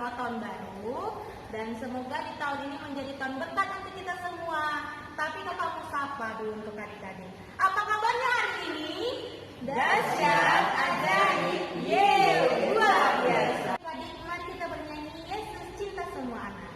selamat tahun baru. Dan semoga di tahun ini menjadi tahun berkat untuk kita semua. Tapi kakak mau sapa dulu untuk adik-adik. Apa kabarnya hari ini? Dahsyat, ajaib, yeay, luar biasa. Adik, mari kita bernyanyi Yesus cinta semua anak.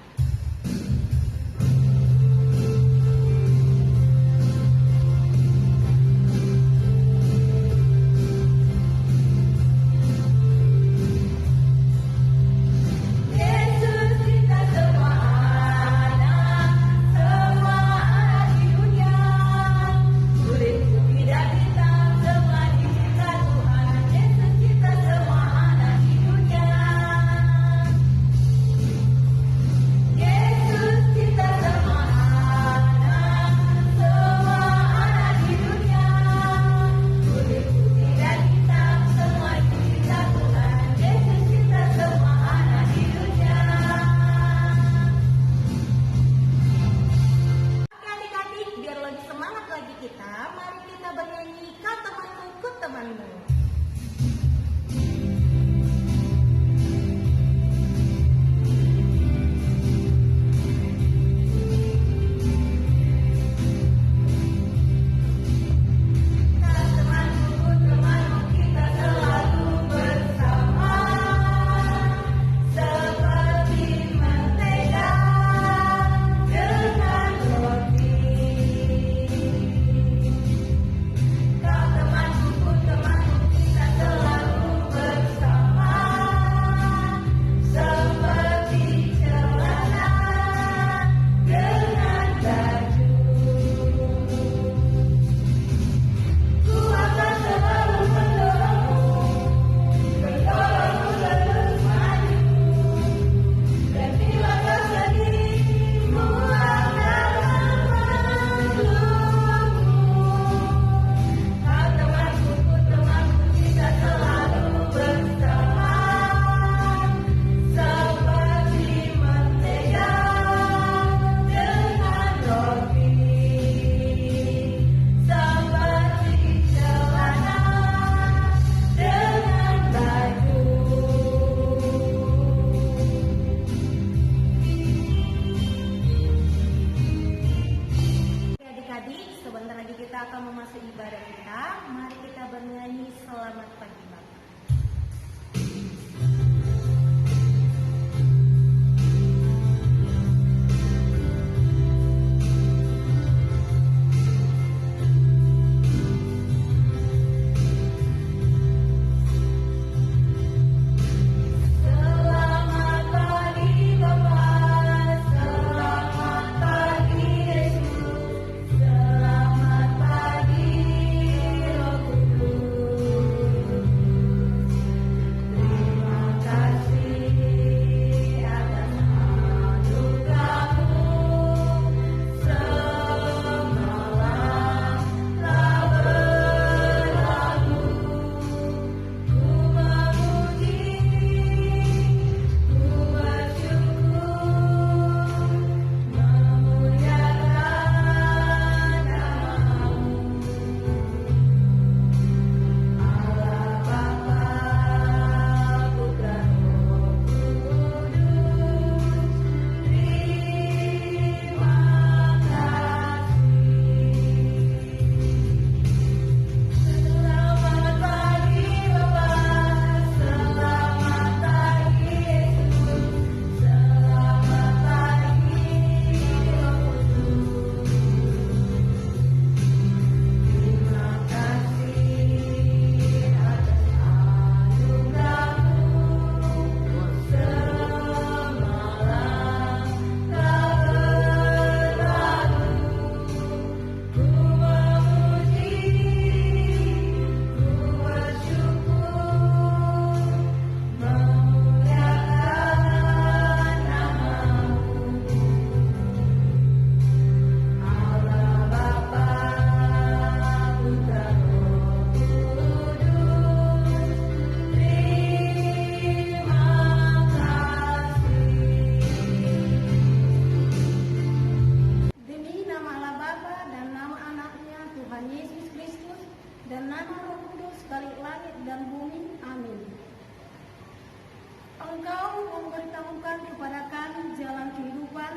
Engkau memberitahukan kepada kami jalan kehidupan.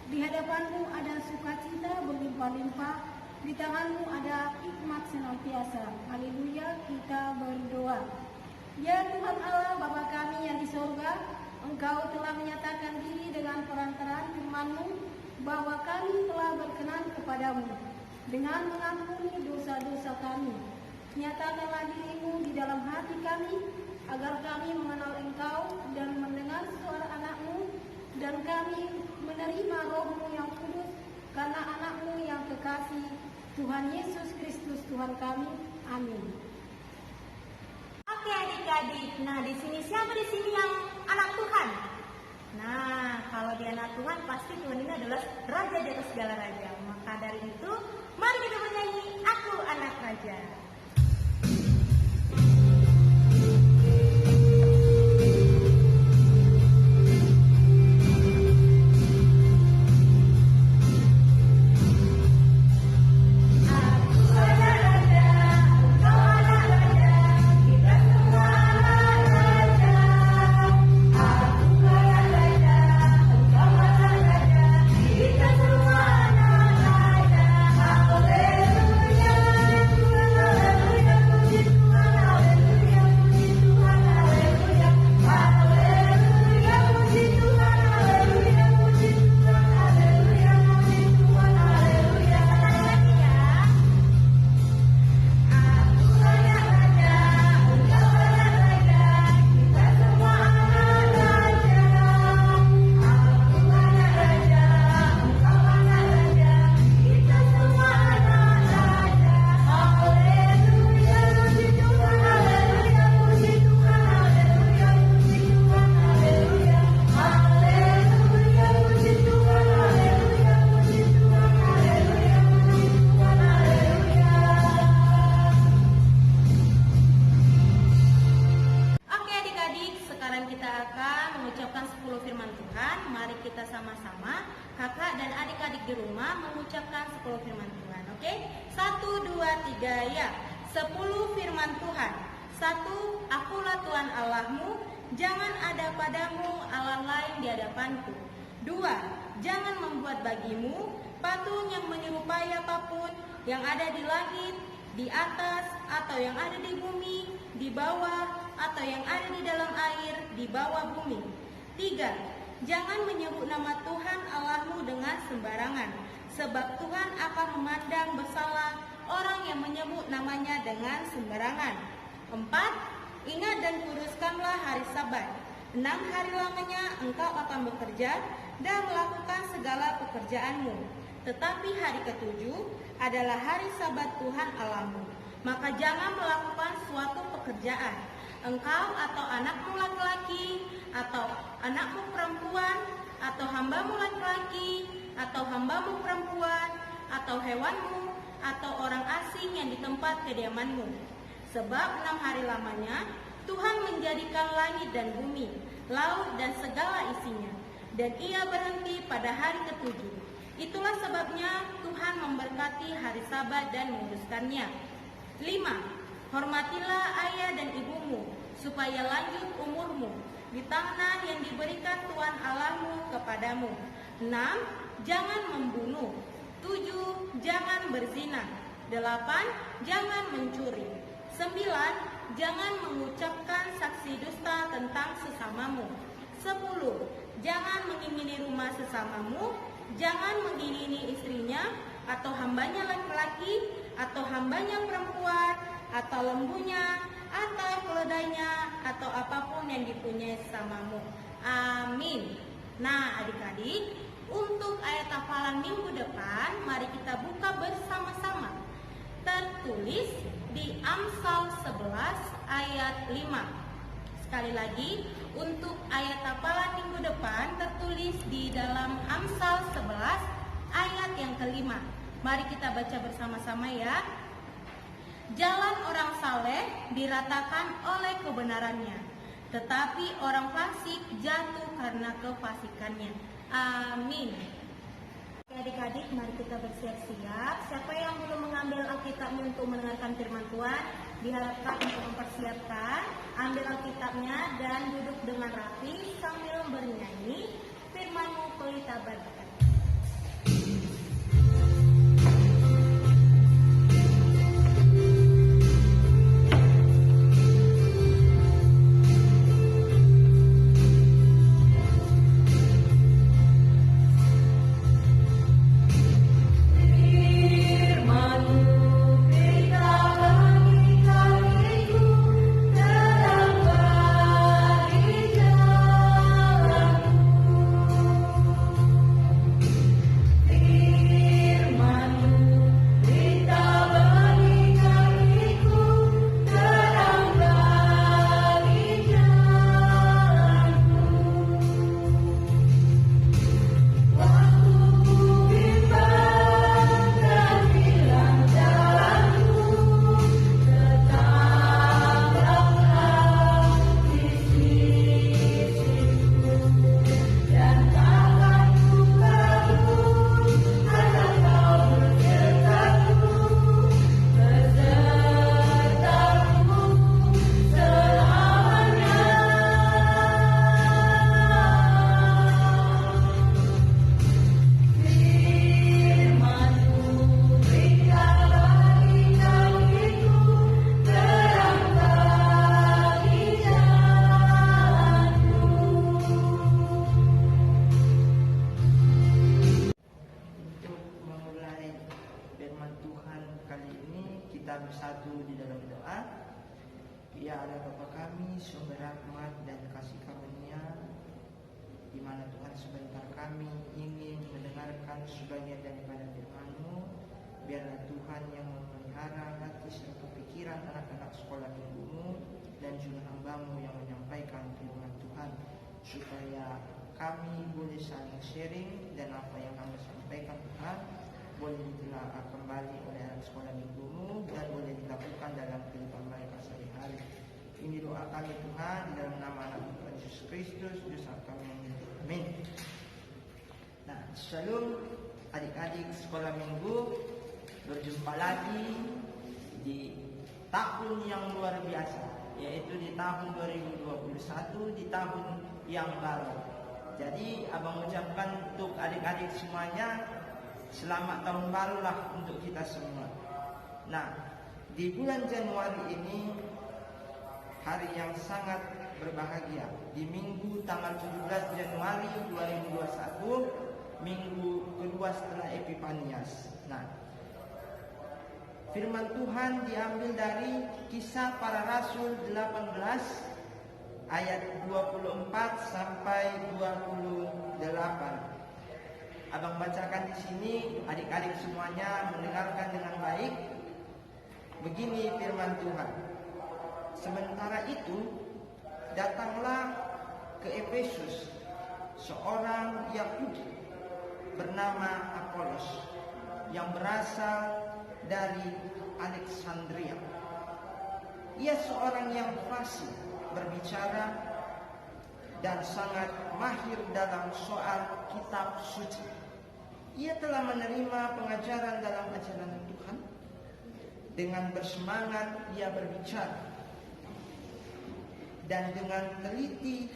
Di hadapanmu ada sukacita berlimpah-limpah. Di tanganmu ada hikmat senantiasa. Haleluya, kita berdoa. Ya Tuhan Allah, Bapa kami yang di sorga, Engkau telah menyatakan diri dengan perantaraan firman-Mu bahwa kami telah berkenan kepadamu dengan mengampuni dosa-dosa kami. Nyatakanlah diri-Mu di dalam hati kami, agar kami mengenal Engkau dan mendengar suara anak-Mu, dan kami menerima Roh-Mu yang kudus karena anak-Mu yang kekasih, Tuhan Yesus Kristus Tuhan kami. Amin. Oke adik-adik, nah di sini siapa di sini yang anak Tuhan? Nah, kalau dia anak Tuhan, pasti Tuhan ini adalah Raja di atas segala raja. Maka dari itu, mari kita bernyanyi, Aku Anak Raja. Kita sama-sama, kakak dan adik-adik di rumah mengucapkan 10 firman Tuhan. Oke? 1, 2, 3, ya. 10 firman Tuhan. 1. Akulah Tuhan Allahmu, jangan ada padamu Allah lain di hadapanku. 2. Jangan membuat bagimu patung yang menyerupai apapun yang ada di langit, di atas, atau yang ada di bumi, di bawah, atau yang ada di dalam air, di bawah bumi. 3. Jangan menyebut nama Tuhan Allahmu dengan sembarangan, sebab Tuhan akan memandang bersalah orang yang menyebut namanya dengan sembarangan. 4. Ingat dan kuduskanlah hari Sabat. 6 hari lamanya engkau akan bekerja dan melakukan segala pekerjaanmu. Tetapi hari ke-7 adalah hari Sabat Tuhan Allahmu. Maka jangan melakukan suatu pekerjaan, engkau atau anakmu laki-laki, atau anakmu perempuan, atau hambamu laki-laki, atau hambamu perempuan, atau hewanmu, atau orang asing yang di tempat kediamanmu. Sebab 6 hari lamanya Tuhan menjadikan langit dan bumi, laut dan segala isinya, dan Ia berhenti pada hari ke-7. Itulah sebabnya Tuhan memberkati hari Sabat dan menguduskannya. 5. Hormatilah ayah dan ibumu, supaya lanjut umurmu di tanah yang diberikan Tuhan Allahmu kepadamu. 6. Jangan membunuh. 7. Jangan berzina. 8. Jangan mencuri. 9. Jangan mengucapkan saksi dusta tentang sesamamu. 10. Jangan mengingini rumah sesamamu. Jangan mengingini istrinya, atau hambanya laki-laki, atau hambanya perempuan, atau lembunya, atau keledainya, atau apapun yang dipunyai sesamamu. Amin. Nah adik-adik, untuk ayat hafalan minggu depan, mari kita buka bersama-sama. Tertulis di Amsal 11 ayat 5. Sekali lagi, untuk ayat hafalan minggu depan tertulis di dalam Amsal 11 ayat yang kelima. Mari kita baca bersama-sama ya. Jalan orang saleh diratakan oleh kebenarannya, tetapi orang fasik jatuh karena kefasikannya. Amin. Adik-adik, mari kita bersiap-siap. Siapa yang belum mengambil Alkitabnya untuk mendengarkan firman Tuhan, diharapkan untuk mempersiapkan, ambil Alkitabnya dan duduk dengan rapi sambil bernyanyi firman-Mu pelita bagi kami. bersatu di dalam doa. Ya Allah Bapa kami, sumber rahmat dan kasih karunia, di mana Tuhan sebentar kami ingin mendengarkan sebagian daripada firman-Mu. Biarlah Tuhan yang memelihara hati serta pikiran anak-anak sekolah minggu-Mu dan juga hamba-Mu yang menyampaikan firman Tuhan, supaya kami boleh saling sharing dan apa yang kami sampaikan Tuhan boleh ditelaah kembali oleh anak sekolah minggu-Mu dan boleh dilakukan dalam kehidupan mereka sehari-hari. Ini doa kami Tuhan, di dalam nama anak Tuhan Yesus Kristus, dosa kami. Amin. Nah, shalom adik-adik sekolah minggu, berjumpa lagi di tahun yang luar biasa, yaitu di tahun 2021, di tahun yang baru. Jadi abang ucapkan untuk adik-adik semuanya, selamat tahun barulah untuk kita semua. Nah, di bulan Januari ini hari yang sangat berbahagia. Di minggu tanggal 17 Januari 2021, minggu kedua setelah Epifanias. Nah, firman Tuhan diambil dari Kisah Para Rasul 18 ayat 24 sampai 28. Abang bacakan di sini, adik-adik semuanya mendengarkan dengan baik. Begini firman Tuhan. Sementara itu, datanglah ke Efesus seorang Yahudi bernama Apolos yang berasal dari Alexandria. Ia seorang yang fasih berbicara dan sangat mahir dalam soal kitab suci. Ia telah menerima pengajaran dalam ajaran Tuhan. Dengan bersemangat ia berbicara, dan dengan teliti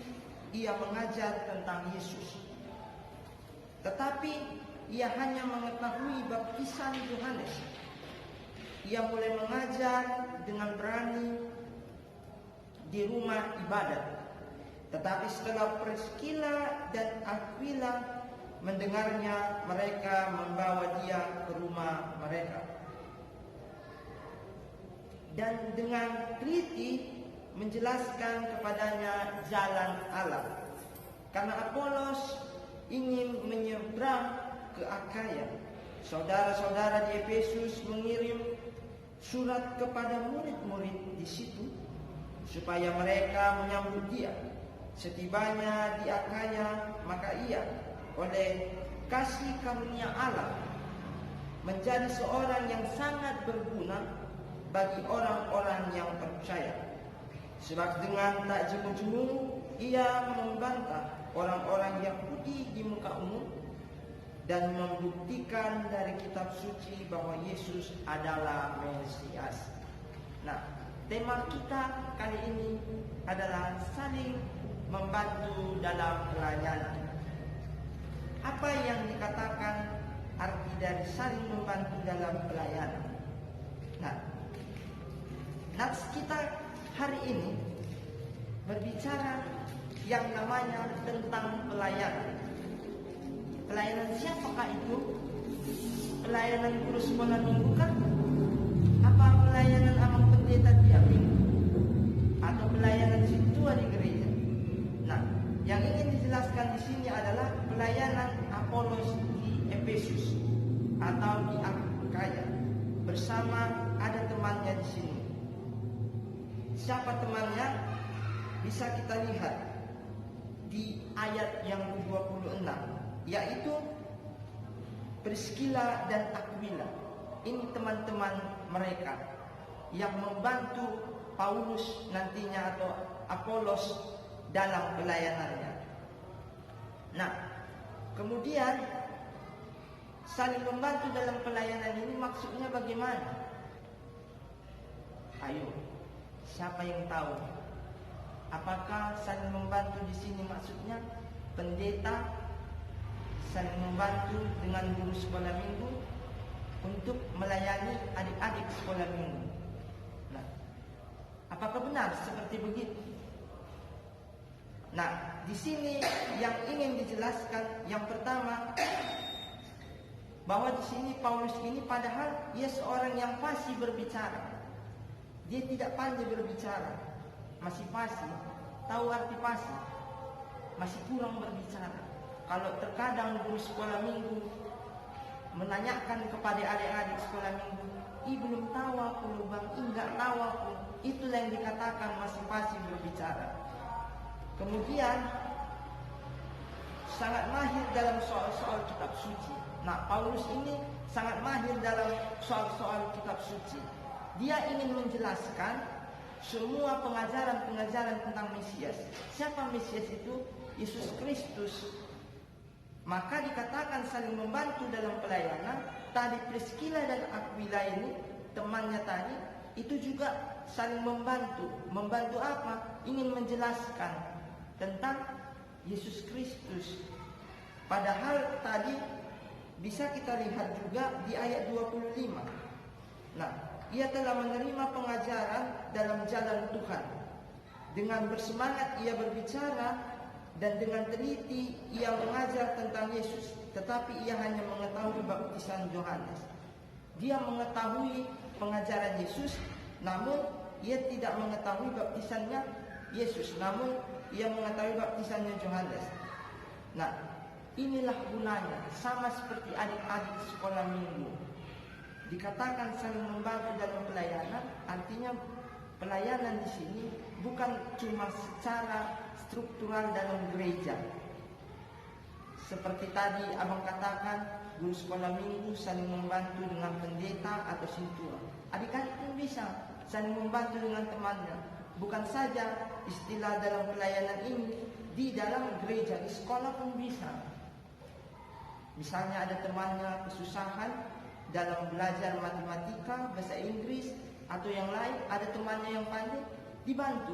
ia mengajar tentang Yesus. Tetapi ia hanya mengetahui baptisan Yohanes. Ia mulai mengajar dengan berani di rumah ibadat. Tetapi setelah Priscilla dan Aquila mendengarnya, mereka membawa dia ke rumah mereka. Dan dengan teliti menjelaskan kepadanya jalan Allah. Karena Apolos ingin menyeberang ke Akaya, saudara-saudara di Efesus mengirim surat kepada murid-murid di situ supaya mereka menyambut dia. Setibanya di Akaya, maka ia oleh kasih karunia Allah menjadi seorang yang sangat berguna bagi orang-orang yang percaya. Sebab dengan tak jemu-jemu ia membantah orang-orang Yahudi di muka umum dan membuktikan dari kitab suci bahwa Yesus adalah Mesias. Nah, tema kita kali ini adalah saling membantu dalam pelayanan. Apa yang dikatakan arti dari saling membantu dalam pelayanan? Nah, nats kita hari ini berbicara yang namanya tentang pelayanan. Pelayanan siapakah itu? Pelayanan guru sekolah minggu kah? Apa pelayanan amang pendeta tiap minggu? Atau pelayanan situa di gereja? Nah, yang ingin dijelaskan di sini adalah pelayanan Apolos di Efesus atau di Akaya bersama ada temannya di sini. Siapa temannya? Bisa kita lihat di ayat yang 26, yaitu Priscilla dan Aquila. Ini teman-teman mereka yang membantu Paulus nantinya atau Apolos dalam pelayanannya. Nah, kemudian saling membantu dalam pelayanan ini maksudnya bagaimana? Ayo, siapa yang tahu? Apakah saling membantu di sini maksudnya pendeta saling membantu dengan guru sekolah minggu untuk melayani adik-adik sekolah minggu? Nah, apakah benar seperti begitu? Nah, di sini yang ingin dijelaskan yang pertama, bahwa di sini Paulus ini padahal ia seorang yang fasih berbicara. Dia tidak pandai berbicara, masih fasih, tahu arti fasih, masih kurang berbicara. Kalau terkadang guru sekolah minggu menanyakan kepada adik-adik sekolah minggu, belum tahu aku lubang, enggak tahu aku, itulah yang dikatakan masih fasih berbicara. Kemudian sangat mahir dalam soal-soal kitab suci. Nah, Paulus ini sangat mahir dalam soal-soal kitab suci. Dia ingin menjelaskan semua pengajaran-pengajaran tentang Mesias. Siapa Mesias itu? Yesus Kristus. Maka dikatakan saling membantu dalam pelayanan. Tadi Priscilla dan Aquila ini, temannya tadi, itu juga saling membantu. Membantu apa? Ingin menjelaskan tentang Yesus Kristus. Padahal tadi bisa kita lihat juga di ayat 25. Nah, ia telah menerima pengajaran dalam jalan Tuhan. Dengan bersemangat ia berbicara dan dengan teliti ia mengajar tentang Yesus. Tetapi ia hanya mengetahui baptisan Yohanes. Dia mengetahui pengajaran Yesus, namun ia tidak mengetahui baptisannya Yesus, namun ia mengetahui baptisannya Yohanes. Nah, inilah gunanya, sama seperti adik-adik sekolah minggu. Dikatakan saling membantu dalam pelayanan, artinya pelayanan di sini bukan cuma secara struktural dalam gereja. Seperti tadi abang katakan, guru sekolah minggu saling membantu dengan pendeta atau sintua. Adik-adik pun bisa saling membantu dengan temannya. Bukan saja istilah dalam pelayanan ini, di dalam gereja, di sekolah pun bisa. Misalnya ada temannya kesusahan dalam belajar matematika, bahasa Inggris, atau yang lain, ada temannya yang pandai, dibantu.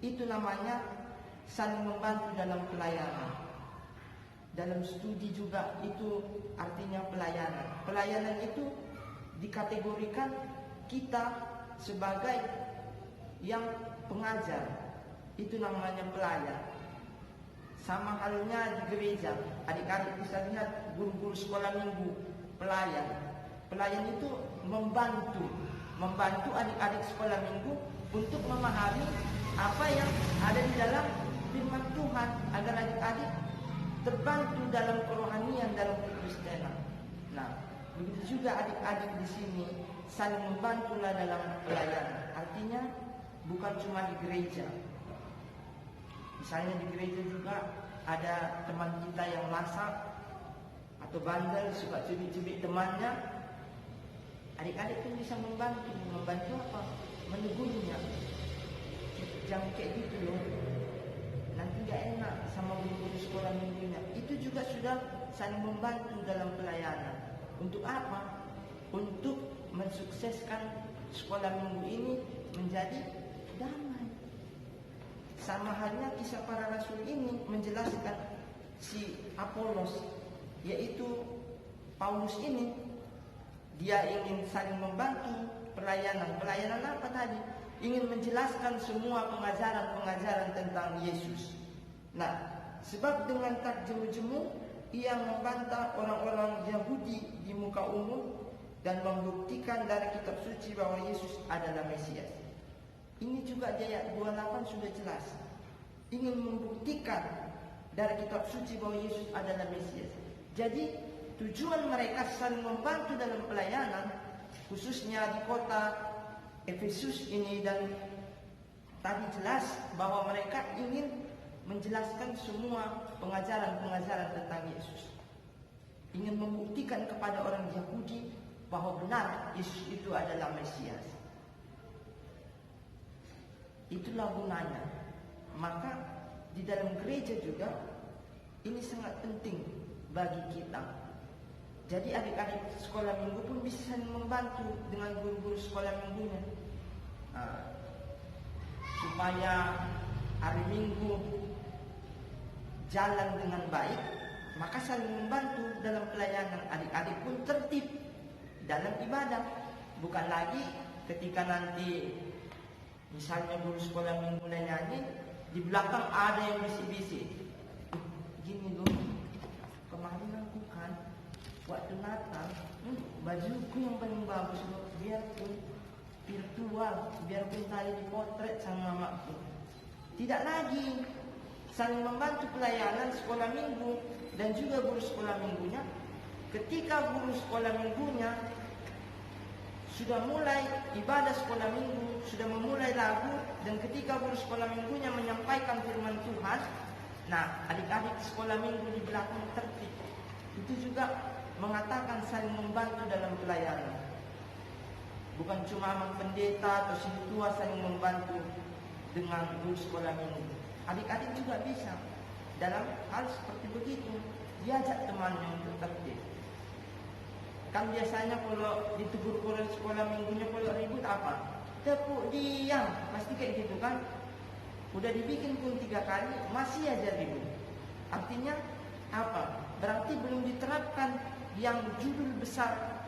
Itu namanya saling membantu dalam pelayanan. Dalam studi juga itu artinya pelayanan. Pelayanan itu dikategorikan kita sebagai yang pengajar, itu namanya pelayan. Sama halnya di gereja, adik-adik bisa lihat guru-guru sekolah minggu, pelayan. Pelayan itu membantu adik-adik sekolah minggu untuk memahami apa yang ada di dalam firman Tuhan, agar adik-adik terbantu dalam kerohanian, dalam kekristenan. Nah, begitu juga adik-adik di sini saling membantulah dalam pelayanan. Artinya bukan cuma di gereja. Misalnya di gereja juga ada teman kita yang lasak atau bandel, suka cubit-cubit temannya. Adik-adik pun bisa membantu. Membantu apa? Menegurnya. Jangan kayak gitu loh, nanti gak enak sama guru-guru sekolah minggunya. Itu juga sudah saling membantu dalam pelayanan. Untuk apa? Untuk mensukseskan sekolah minggu ini menjadi damai. Sama halnya kisah para rasul ini menjelaskan si Apolos, yaitu Paulus ini, dia ingin saling membantu pelayanan. Pelayanan apa tadi? Ingin menjelaskan semua pengajaran-pengajaran tentang Yesus. Nah, sebab dengan terjemu-jemu ia membantah orang-orang Yahudi di muka umum dan membuktikan dari kitab suci bahwa Yesus adalah Mesias. Ini juga di ayat 28 sudah jelas. Ingin membuktikan dari kitab suci bahwa Yesus adalah Mesias. Jadi tujuan mereka saling membantu dalam pelayanan, khususnya di kota Efesus ini, dan tadi jelas bahwa mereka ingin menjelaskan semua pengajaran-pengajaran tentang Yesus. Ingin membuktikan kepada orang Yahudi bahwa benar Yesus itu adalah Mesias. Itulah gunanya. Maka di dalam gereja juga ini sangat penting bagi kita. Jadi adik-adik sekolah minggu pun bisa membantu dengan guru-guru sekolah minggunya, supaya hari Minggu jalan dengan baik. Maka saling membantu dalam pelayanan. Adik-adik pun tertib dalam ibadah. Bukan lagi ketika nanti misalnya guru sekolah minggu nyanyi, di belakang ada yang bisik-bisik, gini loh, kemarin aku kan waktu Natal bajuku yang paling bagus loh, biarpun virtual, biarpun tadi dipotret sama mamaku. Tidak lagi saling membantu pelayanan sekolah minggu dan juga guru sekolah minggunya. Ketika guru sekolah minggunya sudah mulai ibadah sekolah minggu, sudah memulai lagu, dan ketika guru sekolah minggunya menyampaikan firman Tuhan, nah adik-adik sekolah minggu di belakang tertib. Itu juga mengatakan saling membantu dalam pelayanan. Bukan cuma pendeta atau si tua saling membantu dengan guru sekolah minggu. Adik-adik juga bisa dalam hal seperti begitu, diajak temannya untuk tertib. Kan biasanya kalau ditegur orang sekolah minggunya kalau ribut apa? Tepuk diam, pasti kayak gitu kan? Udah dibikin pun 3 kali, masih aja ribut. Artinya apa? Berarti belum diterapkan yang judul besar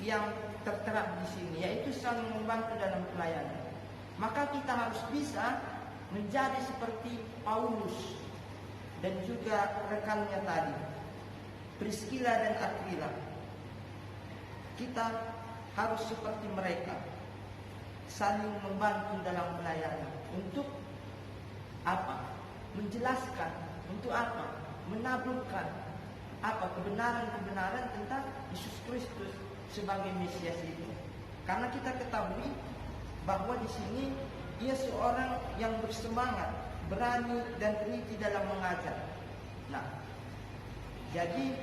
yang tertera di sini, yaitu saling membantu dalam pelayanan. Maka kita harus bisa menjadi seperti Paulus dan juga rekannya tadi, Priscilla dan Aquila. Kita harus seperti mereka, saling membantu dalam pelayanan. Untuk apa? Menjelaskan. Untuk apa? Menaburkan apa? Kebenaran-kebenaran tentang Yesus Kristus sebagai Mesias itu. Karena kita ketahui bahwa di sini dia seorang yang bersemangat, berani dan teliti dalam mengajar. Nah, jadi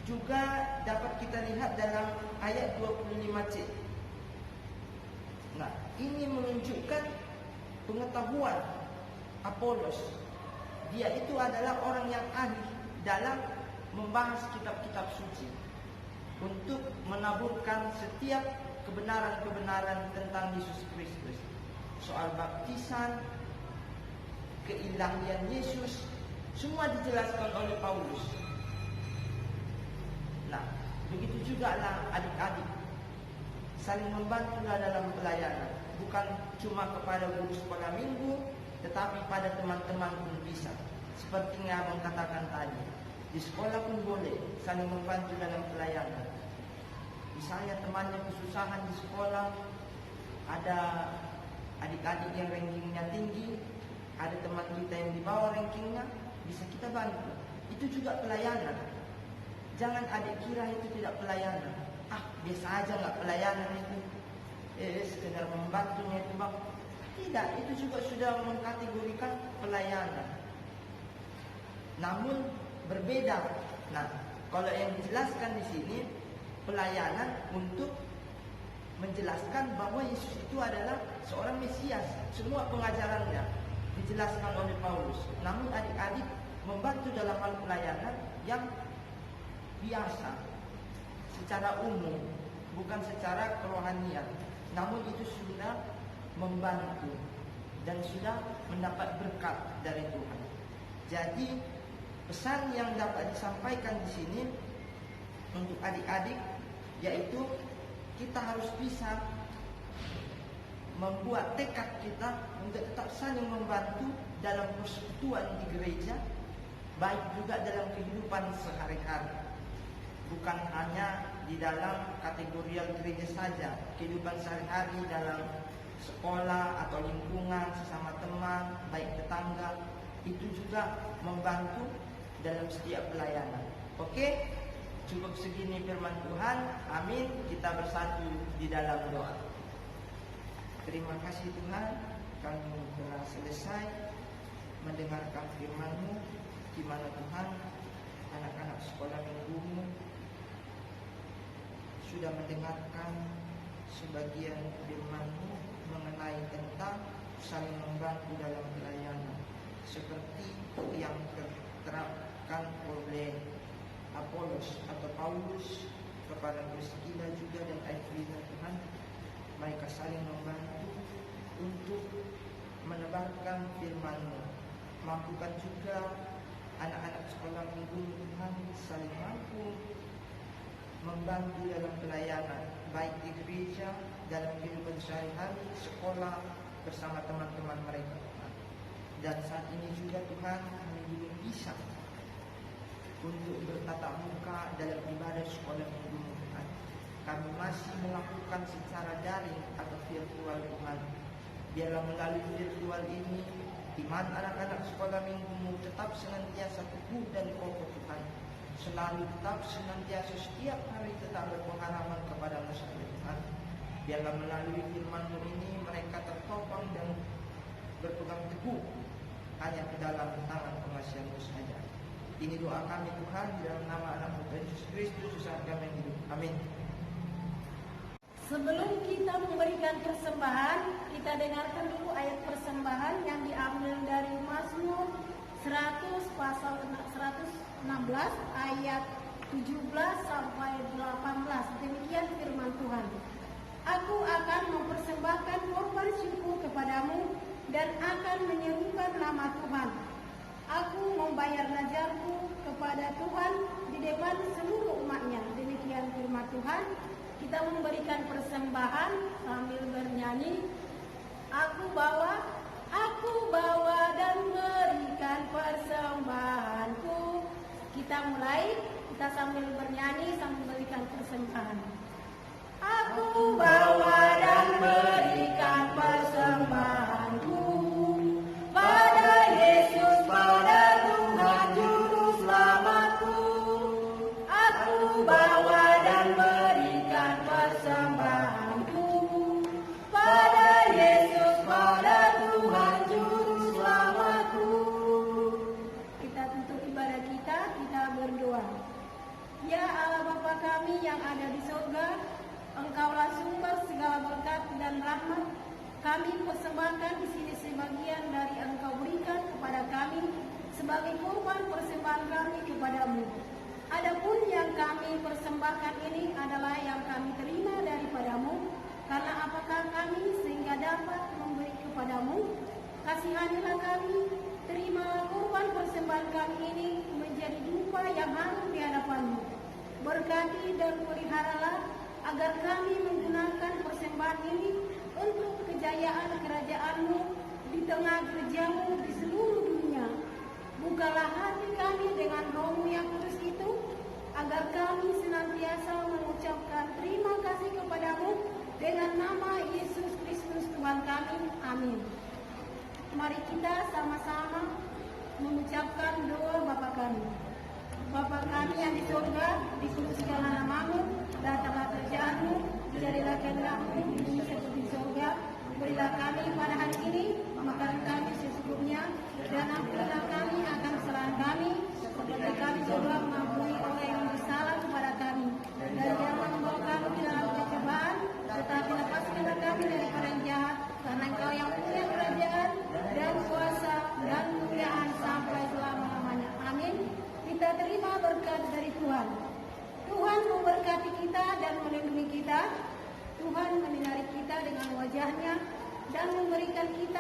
juga dapat kita lihat dalam ayat 25C. Nah, ini menunjukkan pengetahuan Apolos. Dia itu adalah orang yang ahli dalam membahas kitab-kitab suci untuk menaburkan setiap kebenaran-kebenaran tentang Yesus Kristus. Soal baptisan, keilahian Yesus, semua dijelaskan oleh Paulus. Nah, begitu juga lah adik-adik, saling membantulah dalam pelayanan. Bukan cuma kepada guru sekolah minggu, tetapi pada teman-teman pun bisa. Seperti yang abang katakan tadi, di sekolah pun boleh saling membantu dalam pelayanan. Misalnya temannya kesusahan di sekolah, ada adik-adik yang rankingnya tinggi, ada teman kita yang di bawah rankingnya, bisa kita bantu. Itu juga pelayanan. Jangan adik kira itu tidak pelayanan. Biasa aja nggak pelayanan itu, sekedar membantunya itu bang. Tidak, itu juga sudah mengkategorikan pelayanan. Namun berbeda. Nah, kalau yang dijelaskan di sini pelayanan untuk menjelaskan bahwa Yesus itu adalah seorang Mesias. Semua pengajarannya dijelaskan oleh Paulus. Namun adik-adik membantu dalam hal pelayanan yang biasa, secara umum, bukan secara kerohanian. Namun itu sudah membantu dan sudah mendapat berkat dari Tuhan. Jadi pesan yang dapat disampaikan di sini untuk adik-adik yaitu kita harus bisa membuat tekad kita untuk tetap saling membantu dalam persekutuan di gereja, baik juga dalam kehidupan sehari-hari. Bukan hanya di dalam kategorial gereja saja, kehidupan sehari-hari dalam sekolah atau lingkungan sesama teman, baik tetangga, itu juga membantu dalam setiap pelayanan. Oke, cukup segini firman Tuhan. Amin. Kita bersatu di dalam doa. Terima kasih Tuhan, kami telah selesai mendengarkan firman-Mu, di mana Tuhan anak-anak sekolah minggu-Mu sudah mendengarkan sebagian firman-Mu mengenai tentang saling membantu dalam pelayanan, seperti yang diterapkan oleh Apolos atau Paulus kepada Priscilla juga dan Aquila. Tuhan, mereka saling membantu untuk menebarkan firman-Mu. Mampukan juga anak-anak sekolah minggu Tuhan saling mampu membantu dalam pelayanan, baik di gereja, dalam kehidupan sehari-hari, sekolah, bersama teman-teman mereka. Dan saat ini juga Tuhan, kami belum bisa untuk bertatap muka dalam ibadah sekolah minggu Tuhan. Kami masih melakukan secara daring atau virtual Tuhan. Biarlah melalui virtual ini, iman anak-anak sekolah minggu-Mu tetap senantiasa teguh dan kokoh Tuhan. Selalu tetap senantiasa setiap hari tetap berpengalaman kepada masa Tuhan. Biarlah melalui firman-Mu ini mereka tertopang dan berpegang teguh hanya ke dalam tangan pengasihan-Mu saja. Ini doa kami Tuhan, di dalam nama anak-Mu Yesus Kristus saat kami hidup. Amin. Sebelum kita memberikan persembahan, kita dengarkan dulu ayat persembahan yang diambil dari Mazmur 100 pasal 116 ayat 17 sampai 18. Demikian firman Tuhan. Aku akan mempersembahkan korban syukur kepadamu dan akan menyerukan nama Tuhan. Aku membayar najarku kepada Tuhan di depan seluruh umatnya. Demikian firman Tuhan. Kita memberikan persembahan sambil bernyanyi. Aku bawa dan berikan persembahanku. Kita mulai, kita sambil bernyanyi, sambil berikan persembahan. Aku bawa dan berikan persembahanku pada Yesus, pada Tuhan Juru Selamatku. Aku bawa dan berikan persembahanku pada Yesus, pada Tuhan Juru Selamatku. Kita tutup ibadah kita berdoa. Ya Allah Bapa kami yang ada di surga, Engkaulah sumber segala berkat dan rahmat. Kami persembahkan di sini sebagian dari Engkau berikan kepada kami sebagai korban persembahan kami kepadamu. Adapun yang kami persembahkan ini adalah yang kami terima daripadamu, karena apakah kami sehingga dapat memberi kepadamu. Kasihanilah kami, terima korban persembahan kami ini menjadi dupa yang harum di hadapanmu. Berkati dan peliharalah agar kami menggunakan persembahan ini untuk kejayaan kerajaan-Mu di tengah gereja-Mu di seluruh dunia. Bukalah hati kami dengan Roh-Mu yang kudus itu, agar kami senantiasa mengucapkan terima kasih kepadamu dengan nama Yesus Kristus Tuhan kami. Amin. Mari kita sama-sama mengucapkan doa Bapa kami. Bapa kami yang di surga, dikuduskanlah nama-Mu, datanglah kerajaan-Mu, jadilah kehendak-Mu di bumi seperti di surga. Berilah kami pada hari ini makanan kami secukupnya, dan ampunilah kami akan kesalahan kami, seperti kami juga mengampuni orang yang bersalah kepada kami. Dan jangan membawa kami ke dalam pencobaan, tetapi lepaskanlah kami daripada yang jahat, karena Engkau yang punya kerajaan dan kuasa dan kemuliaan sampai selama-lamanya. Amin. Kita terima berkat dari Tuhan. Tuhan memberkati kita dan melindungi kita. Tuhan menyinari kita dengan wajah-Nya dan memberikan kita